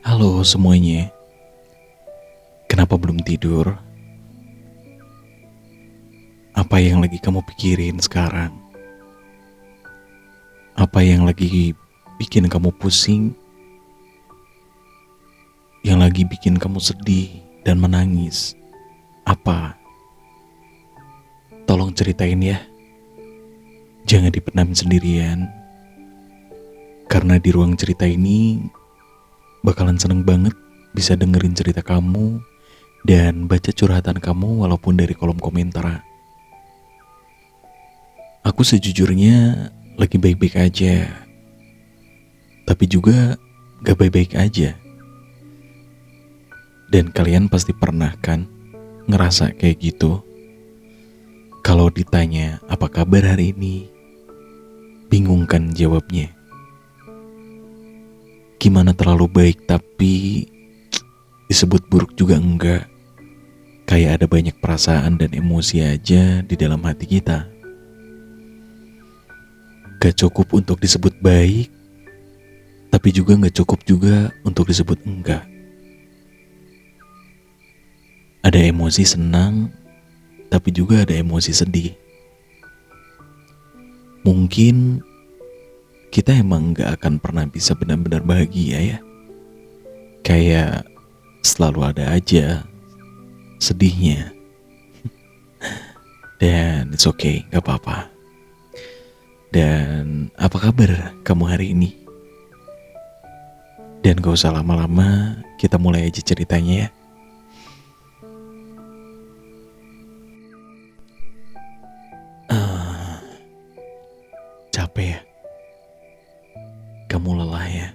Halo semuanya, kenapa belum tidur? Apa yang lagi kamu pikirin sekarang? Apa yang lagi bikin kamu pusing? Yang lagi bikin kamu sedih dan menangis? Apa? Tolong ceritain ya, jangan dipendam sendirian. Karena di ruang cerita ini bakalan seneng banget bisa dengerin cerita kamu dan baca curhatan kamu walaupun dari kolom komentar. Aku sejujurnya lagi baik-baik aja, tapi juga gak baik-baik aja. Dan kalian pasti pernah kan ngerasa kayak gitu? Kalau ditanya apa kabar hari ini, bingung kan jawabnya. Gimana terlalu baik tapi disebut buruk juga enggak. Kayak ada banyak perasaan dan emosi aja di dalam hati kita. Gak cukup untuk disebut baik, tapi juga gak cukup juga untuk disebut enggak. Ada emosi senang, tapi juga ada emosi sedih. Mungkin kita emang gak akan pernah bisa benar-benar bahagia ya. Kayak selalu ada aja sedihnya. Dan it's okay, gak apa-apa. Dan apa kabar kamu hari ini? Dan gak usah lama-lama, kita mulai aja ceritanya ya. Capek ya? Kamu lelah ya?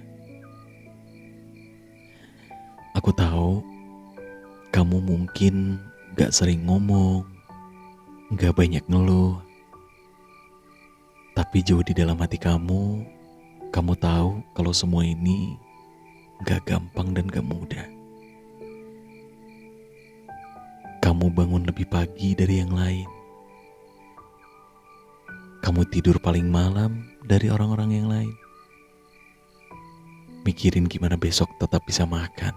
Aku tahu kamu mungkin gak sering ngomong, gak banyak ngeluh. Tapi jauh di dalam hati kamu tahu kalau semua ini gak gampang dan gak mudah. Kamu bangun lebih pagi dari yang lain. Kamu tidur paling malam dari orang-orang yang lain. Mikirin gimana besok tetap bisa makan.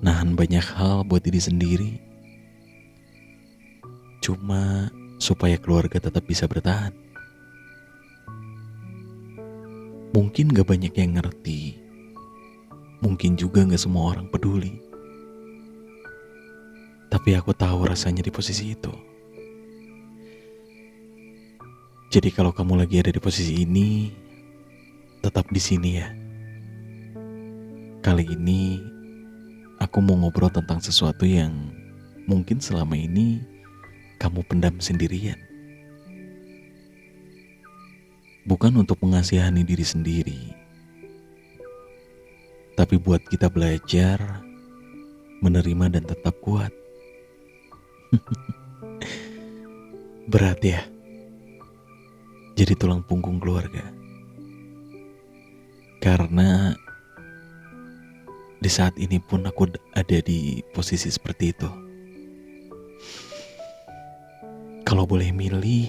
Nahan banyak hal buat diri sendiri. Cuma supaya keluarga tetap bisa bertahan. Mungkin gak banyak yang ngerti. Mungkin juga gak semua orang peduli. Tapi aku tahu rasanya di posisi itu. Jadi kalau kamu lagi ada di posisi ini, tetap di sini ya. Kali ini aku mau ngobrol tentang sesuatu yang mungkin selama ini kamu pendam sendirian. Bukan untuk mengasihani diri sendiri, tapi buat kita belajar menerima dan tetap kuat. Berat ya, jadi tulang punggung keluarga. Karena di saat ini pun aku ada di posisi seperti itu. Kalau boleh milih,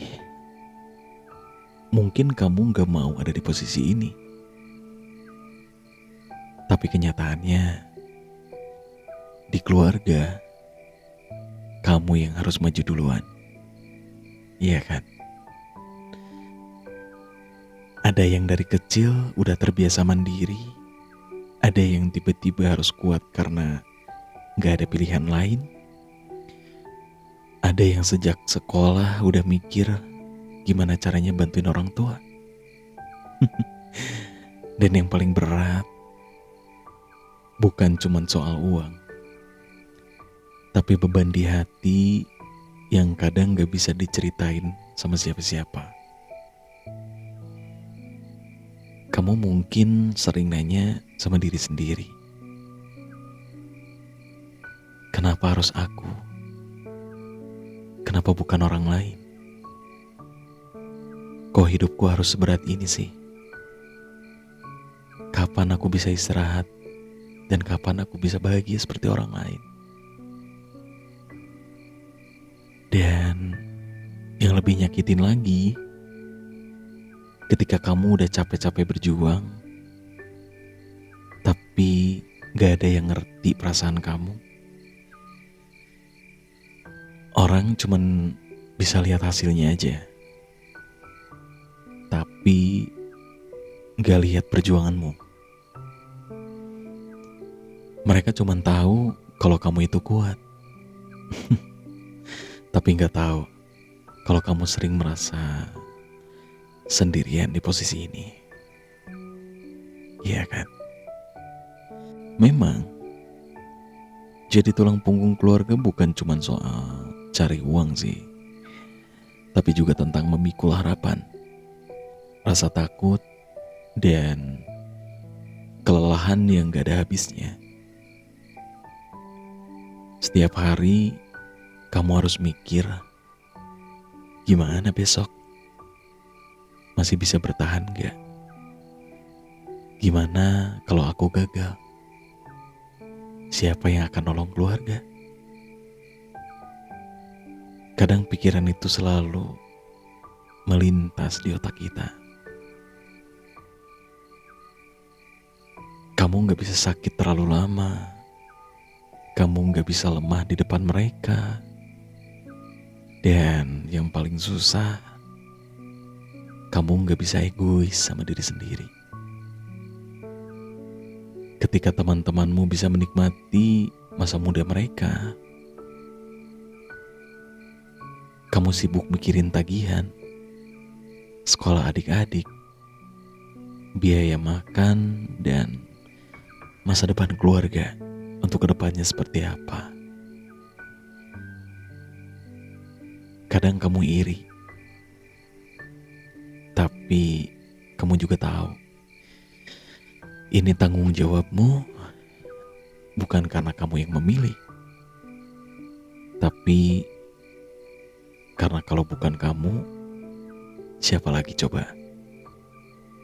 mungkin kamu gak mau ada di posisi ini. Tapi kenyataannya, di keluarga, kamu yang harus maju duluan. Iya kan? Ada yang dari kecil udah terbiasa mandiri. Ada yang tiba-tiba harus kuat karena gak ada pilihan lain. Ada yang sejak sekolah udah mikir gimana caranya bantuin orang tua. Dan yang paling berat, bukan cuma soal uang, tapi beban di hati yang kadang gak bisa diceritain sama siapa-siapa. Kamu mungkin sering nanya sama diri sendiri, Kenapa harus aku? Kenapa bukan orang lain? Kok hidupku harus seberat ini sih? Kapan aku bisa istirahat? Dan kapan aku bisa bahagia seperti orang lain? Dan yang lebih nyakitin lagi, ketika kamu udah capek-capek berjuang, tapi gak ada yang ngerti perasaan kamu. Orang cuman bisa lihat hasilnya aja, tapi gak lihat perjuanganmu. Mereka cuman tahu kalau kamu itu kuat, tapi gak tahu kalau kamu sering merasa sendirian di posisi ini. Iya kan? Memang jadi tulang punggung keluarga bukan cuma soal cari uang sih, tapi juga tentang memikul harapan, rasa takut, dan kelelahan yang gak ada habisnya. Setiap hari kamu harus mikir, gimana besok? Masih bisa bertahan gak? Gimana kalau aku gagal? Siapa yang akan nolong keluarga? Kadang pikiran itu selalu melintas di otak kita. Kamu gak bisa sakit terlalu lama. Kamu gak bisa lemah di depan mereka. Dan yang paling susah, kamu gak bisa egois sama diri sendiri. Ketika teman-temanmu bisa menikmati masa muda mereka, kamu sibuk mikirin tagihan, sekolah adik-adik, biaya makan, dan masa depan keluarga untuk kedepannya seperti apa. Kadang kamu iri, tapi kamu juga tahu, ini tanggung jawabmu bukan karena kamu yang memilih, tapi karena kalau bukan kamu, siapa lagi coba?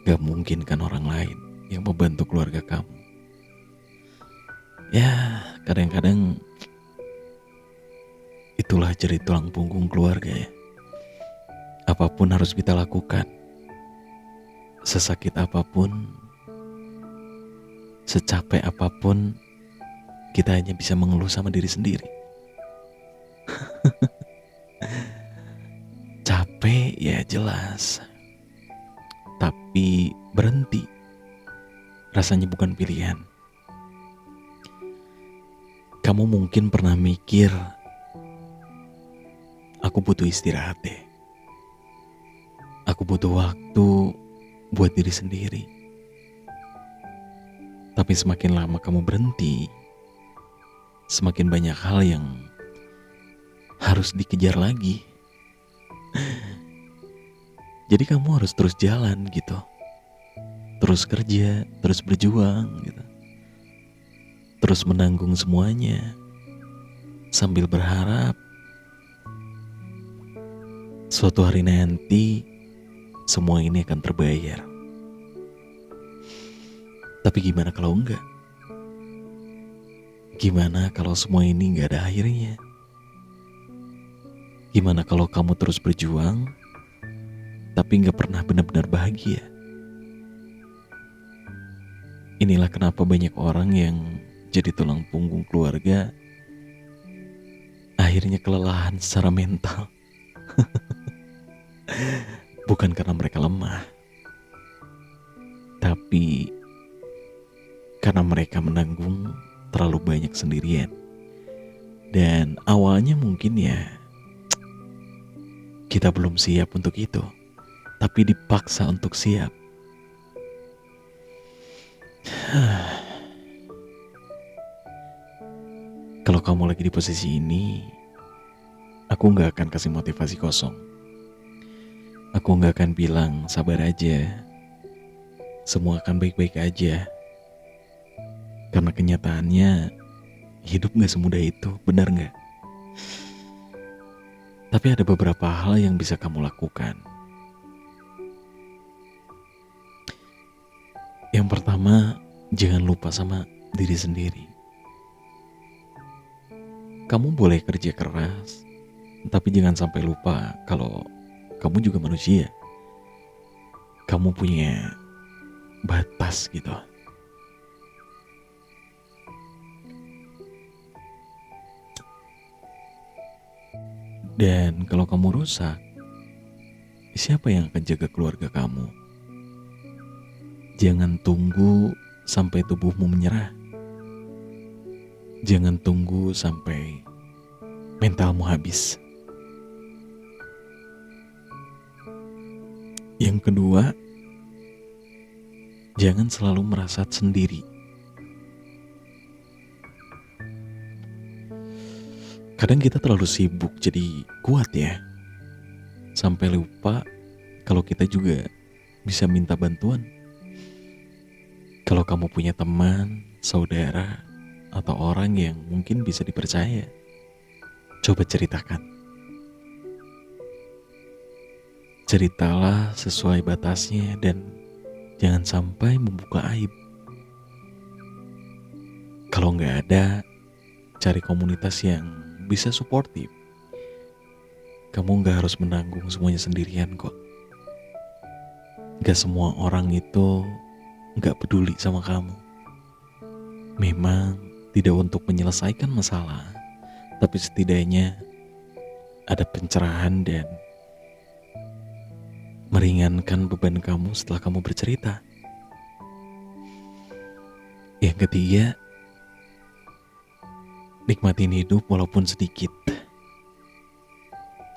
Gak mungkin kan orang lain yang membantu keluarga kamu. Ya, kadang-kadang itulah jadi tulang punggung keluarga ya. Apapun harus kita lakukan. Sesakit apapun, secapek apapun, kita hanya bisa mengeluh sama diri sendiri. Capek ya jelas, tapi berhenti rasanya bukan pilihan. Kamu mungkin pernah mikir, aku butuh istirahat deh. Aku butuh waktu buat diri sendiri. Tapi semakin lama kamu berhenti, semakin banyak hal yang harus dikejar lagi. Jadi kamu harus terus jalan gitu, terus kerja, terus berjuang gitu, terus menanggung semuanya, sambil berharap suatu hari nanti semua ini akan terbayar. Tapi gimana kalau enggak? Gimana kalau semua ini enggak ada akhirnya? Gimana kalau kamu terus berjuang, tapi gak pernah benar-benar bahagia? Inilah kenapa banyak orang yang jadi tulang punggung keluarga akhirnya kelelahan secara mental. Bukan karena mereka lemah, tapi karena mereka menanggung terlalu banyak sendirian. Dan awalnya mungkin ya kita belum siap untuk itu, tapi dipaksa untuk siap. Kalau kamu lagi di posisi ini, aku gak akan kasih motivasi kosong. Aku gak akan bilang sabar aja, semua akan baik-baik aja. Karena kenyataannya hidup gak semudah itu, benar gak? Tapi ada beberapa hal yang bisa kamu lakukan. Yang pertama, jangan lupa sama diri sendiri. Kamu boleh kerja keras, tapi jangan sampai lupa kalau kamu juga manusia. Kamu punya batas gitu. Dan kalau kamu rusak, siapa yang akan jaga keluarga kamu? Jangan tunggu sampai tubuhmu menyerah. Jangan tunggu sampai mentalmu habis. Yang kedua, jangan selalu merasa sendiri. Kadang kita terlalu sibuk jadi kuat ya, sampai lupa kalau kita juga bisa minta bantuan. Kalau kamu punya teman, saudara, atau orang yang mungkin bisa dipercaya, coba ceritakan. Ceritalah sesuai batasnya dan jangan sampai membuka aib. Kalau nggak ada, cari komunitas yang bisa suportif. Kamu nggak harus menanggung semuanya sendirian kok. Gak semua orang itu nggak peduli sama kamu. Memang tidak untuk menyelesaikan masalah, tapi setidaknya ada pencerahan dan meringankan beban kamu setelah kamu bercerita. Yang ketiga, nikmatin hidup walaupun sedikit.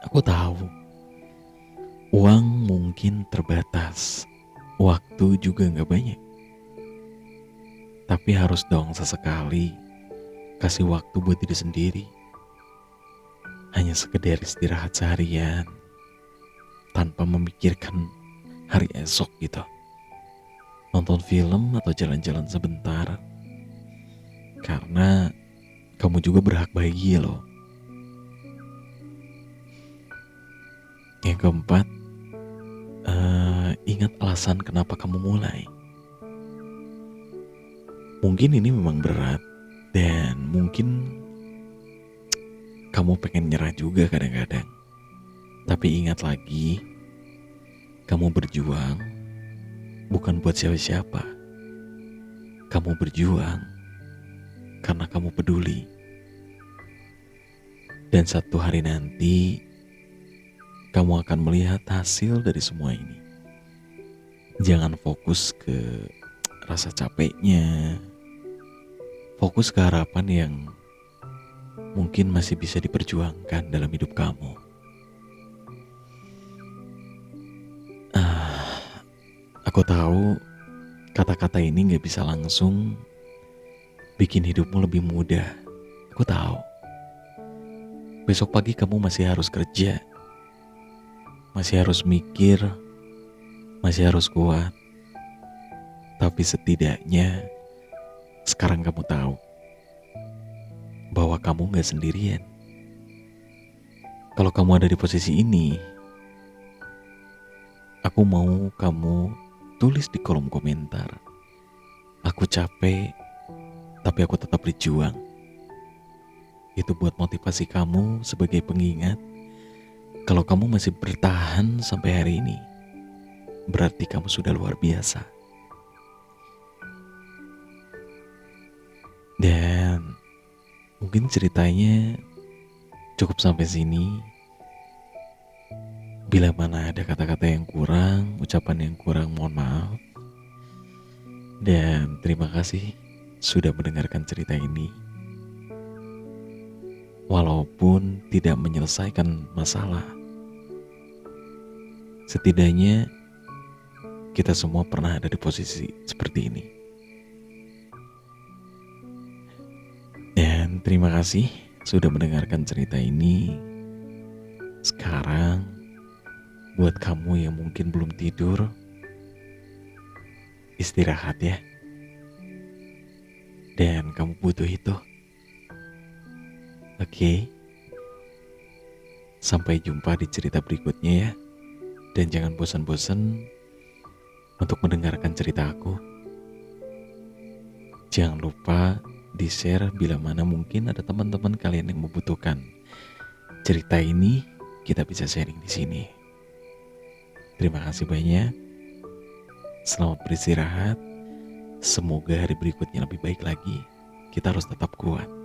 Aku tahu, uang mungkin terbatas, waktu juga gak banyak. Tapi harus dong sesekali kasih waktu buat diri sendiri. Hanya sekedar istirahat seharian, tanpa memikirkan hari esok gitu. Nonton film atau jalan-jalan sebentar. Karena kamu juga berhak bahagia loh. Yang keempat, ingat alasan kenapa kamu mulai. Mungkin ini memang berat dan mungkin kamu pengen nyerah juga kadang-kadang. Tapi ingat lagi, kamu berjuang bukan buat siapa-siapa. Kamu berjuang karena kamu peduli. Dan satu hari nanti, kamu akan melihat hasil dari semua ini. Jangan fokus ke rasa capeknya, fokus ke harapan yang mungkin masih bisa diperjuangkan dalam hidup kamu. Aku tahu kata-kata ini gak bisa langsung bikin hidupmu lebih mudah. Aku tahu. Besok pagi kamu masih harus kerja, masih harus mikir, masih harus kuat. Tapi setidaknya sekarang kamu tahu bahwa kamu gak sendirian. Kalau kamu ada di posisi ini, aku mau kamu tulis di kolom komentar, aku capek, tapi aku tetap berjuang. Itu buat motivasi kamu sebagai pengingat. Kalau kamu masih bertahan sampai hari ini, berarti kamu sudah luar biasa. Dan mungkin ceritanya cukup sampai sini. Bila mana ada kata-kata yang kurang, ucapan yang kurang, mohon maaf. Dan terima kasih sudah mendengarkan cerita ini. Walaupun tidak menyelesaikan masalah, setidaknya kita semua pernah ada di posisi seperti ini. Dan terima kasih sudah mendengarkan cerita ini. Sekarang, buat kamu yang mungkin belum tidur, istirahat ya. Dan kamu butuh itu. Oke, sampai jumpa di cerita berikutnya ya. Dan jangan bosan-bosan untuk mendengarkan cerita aku. Jangan lupa di-share bila mana mungkin ada teman-teman kalian yang membutuhkan cerita ini, kita bisa sharing di sini. Terima kasih banyak. Selamat beristirahat. Semoga hari berikutnya lebih baik lagi. Kita harus tetap kuat.